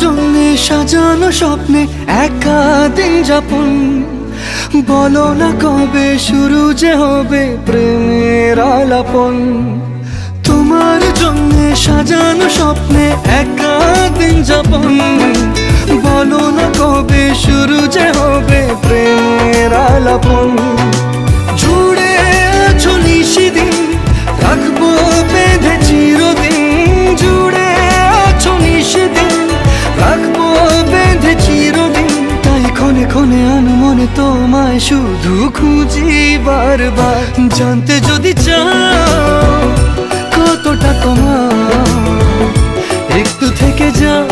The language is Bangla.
জন্যে সাজানো স্বপ্নে একা দিন যাপন, বলো না কবে শুরু যে হবে প্রেমের আলাপন। তোমার জন্যে সাজানো স্বপ্নে একা দিন যাপন, বলো না কবে শুরু যে হবে প্রেমের আলাপন। জুড়ে আছো নিশিদিন, রাখবো বেঁধে চিরদিন। জুড়ে আছো নিশিদিন, রাখবো বেঁধে চিরদিন। তাই ক্ষণে ক্ষণে আনমনে তোমায় শুধু খুঁজি বারবার। জানতে যদি চাও কতটা তোমার, একটু থেকে যাও